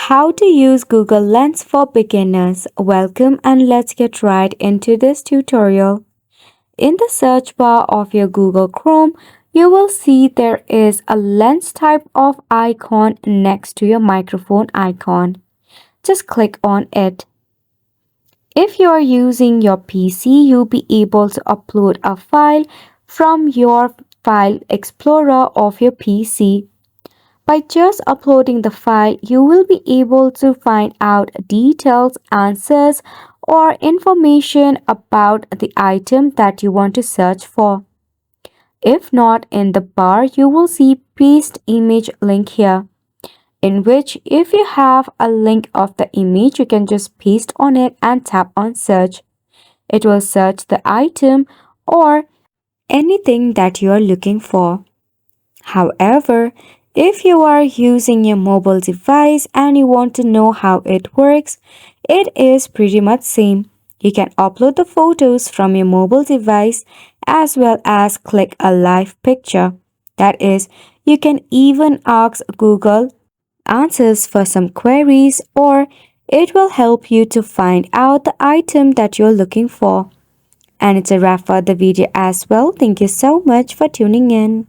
How to use Google Lens for beginners. Welcome and let's get right into this tutorial. In the search bar of your Google Chrome, you will see there is a lens type of icon next to your microphone icon. Just click on it. If you are using your PC, you'll be able to upload a file from your file explorer of your PC. By just uploading the file, you will be able to find out details, answers, or information about the item that you want to search for. If not, in the bar, you will see paste image link here, in which if you have a link of the image, you can just paste on it and tap on search. It will search the item or anything that you are looking for. However, if you are using your mobile device and you want to know how it works, it is pretty much same. You can upload the photos from your mobile device as well as click a live picture. That is, you can even ask Google answers for some queries or it will help you to find out the item that you're looking for. And it's a wrap for the video as well. Thank you so much for tuning in.